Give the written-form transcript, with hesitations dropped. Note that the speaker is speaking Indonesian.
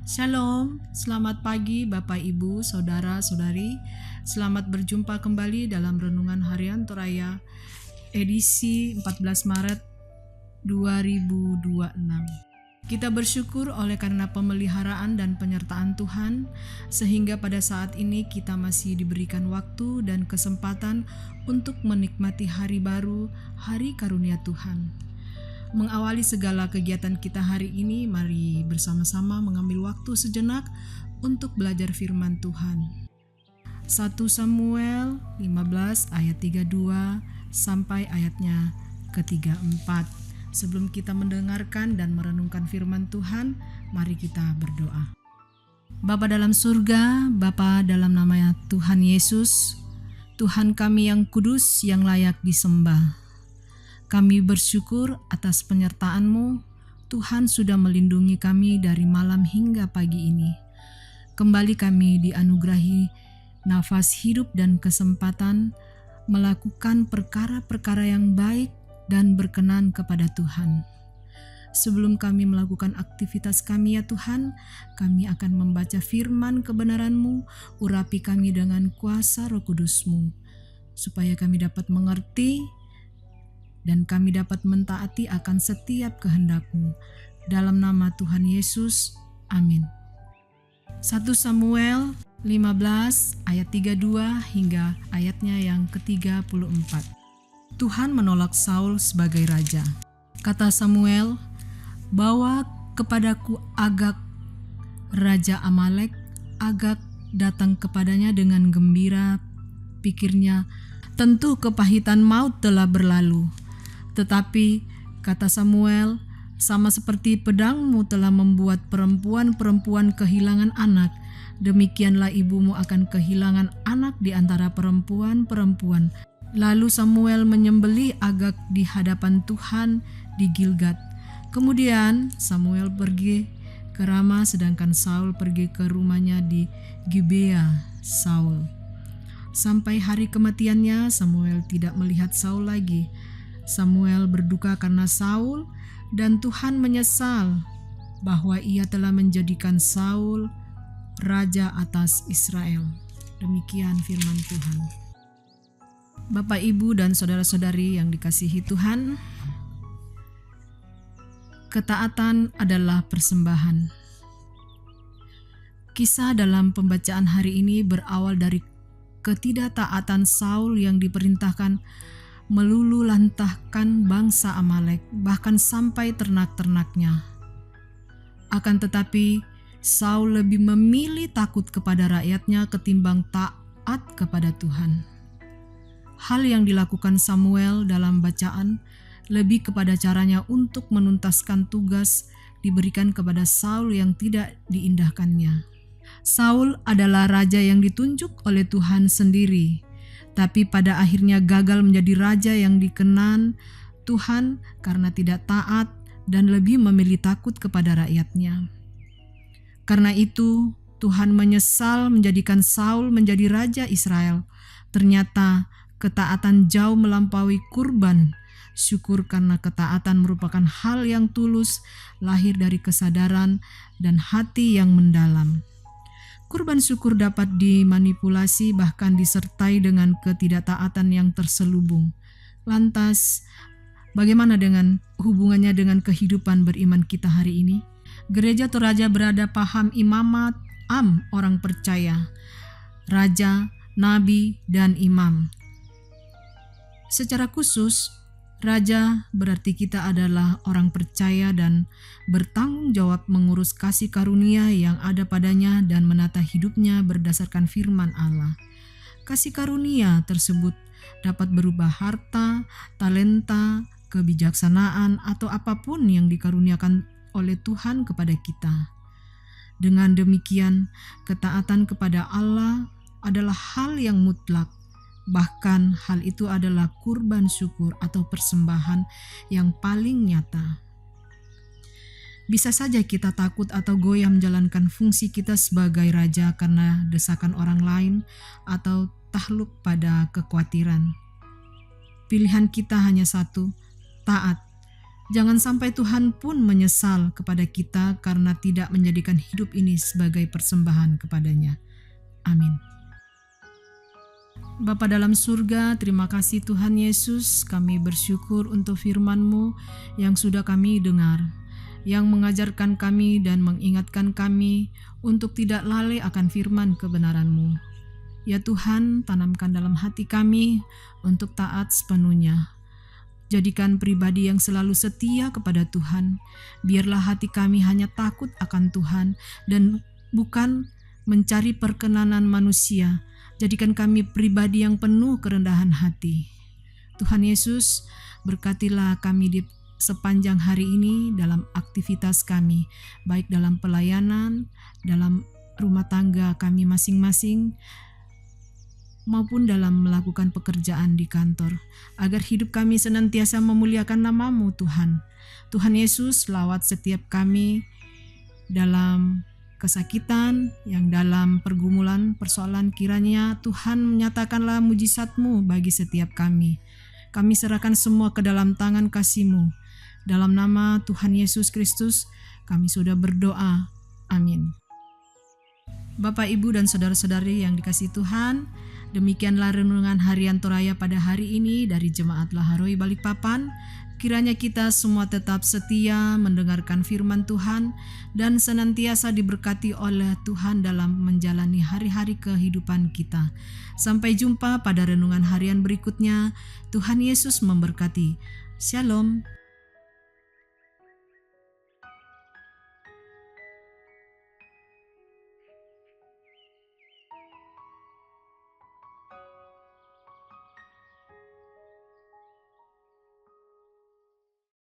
Shalom, selamat pagi Bapak Ibu, Saudara-saudari. Selamat berjumpa kembali dalam Renungan Harian Toraya edisi 14 Maret 2026. Kita bersyukur oleh karena pemeliharaan dan penyertaan Tuhan, sehingga pada saat ini kita masih diberikan waktu dan kesempatan untuk menikmati hari baru, hari karunia Tuhan. Mengawali segala kegiatan kita hari ini, mari bersama-sama mengambil waktu sejenak untuk belajar firman Tuhan. 1 Samuel 15 ayat 32 sampai ayatnya ke-34. Sebelum kita mendengarkan dan merenungkan firman Tuhan, mari kita berdoa. Bapa dalam surga, Bapa dalam nama Tuhan Yesus, Tuhan kami yang kudus, yang layak disembah. Kami bersyukur atas penyertaan-Mu. Tuhan sudah melindungi kami dari malam hingga pagi ini. Kembali kami dianugerahi nafas hidup dan kesempatan melakukan perkara-perkara yang baik dan berkenan kepada Tuhan. Sebelum kami melakukan aktivitas kami ya Tuhan, kami akan membaca firman kebenaran-Mu, urapi kami dengan kuasa Roh Kudus-Mu, supaya kami dapat mengerti dan kami dapat mentaati akan setiap kehendak-Mu. Dalam nama Tuhan Yesus, amin. 1 Samuel 15 ayat 32 hingga ayatnya yang ke-34. Tuhan menolak Saul sebagai raja. Kata Samuel, "Bawa kepadaku Agag, raja Amalek." Agag datang kepadanya dengan gembira, pikirnya, "Tentu kepahitan maut telah berlalu." Tetapi, kata Samuel, "Sama seperti pedangmu telah membuat perempuan-perempuan kehilangan anak, demikianlah ibumu akan kehilangan anak di antara perempuan-perempuan." Lalu Samuel menyembelih Agag di hadapan Tuhan di Gilgal. Kemudian Samuel pergi ke Rama, sedangkan Saul pergi ke rumahnya di Gibea Saul. Sampai hari kematiannya, Samuel tidak melihat Saul lagi. Samuel berduka karena Saul, dan Tuhan menyesal bahwa ia telah menjadikan Saul raja atas Israel. Demikian firman Tuhan. Bapak, Ibu, dan saudara-saudari yang dikasihi Tuhan, ketaatan adalah persembahan. Kisah dalam pembacaan hari ini berawal dari ketidaktaatan Saul yang diperintahkan meluluhlantahkan bangsa Amalek, bahkan sampai ternak-ternaknya. Akan tetapi, Saul lebih memilih takut kepada rakyatnya ketimbang taat kepada Tuhan. Hal yang dilakukan Samuel dalam bacaan lebih kepada caranya untuk menuntaskan tugas diberikan kepada Saul yang tidak diindahkannya. Saul adalah raja yang ditunjuk oleh Tuhan sendiri, tapi pada akhirnya gagal menjadi raja yang dikenan Tuhan karena tidak taat dan lebih memilih takut kepada rakyatnya. Karena itu, Tuhan menyesal menjadikan Saul menjadi raja Israel. Ternyata ketaatan jauh melampaui kurban syukur, karena ketaatan merupakan hal yang tulus, lahir dari kesadaran dan hati yang mendalam. Kurban syukur dapat dimanipulasi, bahkan disertai dengan ketidaktaatan yang terselubung. Lantas, bagaimana dengan hubungannya dengan kehidupan beriman kita hari ini? Gereja Toraja berada paham imamat orang percaya, raja, nabi, dan imam. Secara khusus, raja berarti kita adalah orang percaya dan bertanggung jawab mengurus kasih karunia yang ada padanya dan menata hidupnya berdasarkan firman Allah. Kasih karunia tersebut dapat berupa harta, talenta, kebijaksanaan, atau apapun yang dikaruniakan oleh Tuhan kepada kita. Dengan demikian, ketaatan kepada Allah adalah hal yang mutlak. Bahkan hal itu adalah kurban syukur atau persembahan yang paling nyata. Bisa saja kita takut atau goyah menjalankan fungsi kita sebagai raja karena desakan orang lain atau takluk pada kekhawatiran. Pilihan kita hanya satu, taat. Jangan sampai Tuhan pun menyesal kepada kita karena tidak menjadikan hidup ini sebagai persembahan kepadanya. Amin. Bapa dalam surga, terima kasih Tuhan Yesus, kami bersyukur untuk firman-Mu yang sudah kami dengar, yang mengajarkan kami dan mengingatkan kami untuk tidak lalai akan firman kebenaran-Mu. Ya Tuhan, tanamkan dalam hati kami untuk taat sepenuhnya. Jadikan pribadi yang selalu setia kepada Tuhan. Biarlah hati kami hanya takut akan Tuhan dan bukan mencari perkenanan manusia. Jadikan kami pribadi yang penuh kerendahan hati. Tuhan Yesus, berkatilah kami di sepanjang hari ini dalam aktivitas kami, baik dalam pelayanan, dalam rumah tangga kami masing-masing, maupun dalam melakukan pekerjaan di kantor, agar hidup kami senantiasa memuliakan nama-Mu Tuhan. Tuhan Yesus, lawat setiap kami dalam kesakitan, yang dalam pergumulan persoalan, kiranya Tuhan menyatakanlah mujizat-Mu bagi setiap kami. Kami serahkan semua ke dalam tangan kasih-Mu. Dalam nama Tuhan Yesus Kristus, kami sudah berdoa. Amin. Bapak, Ibu, dan saudara-saudari yang dikasihi Tuhan, demikianlah renungan harian Toraya pada hari ini dari Jemaat Laharoi Balikpapan. Kiranya kita semua tetap setia mendengarkan firman Tuhan dan senantiasa diberkati oleh Tuhan dalam menjalani hari-hari kehidupan kita. Sampai jumpa pada renungan harian berikutnya. Tuhan Yesus memberkati. Shalom.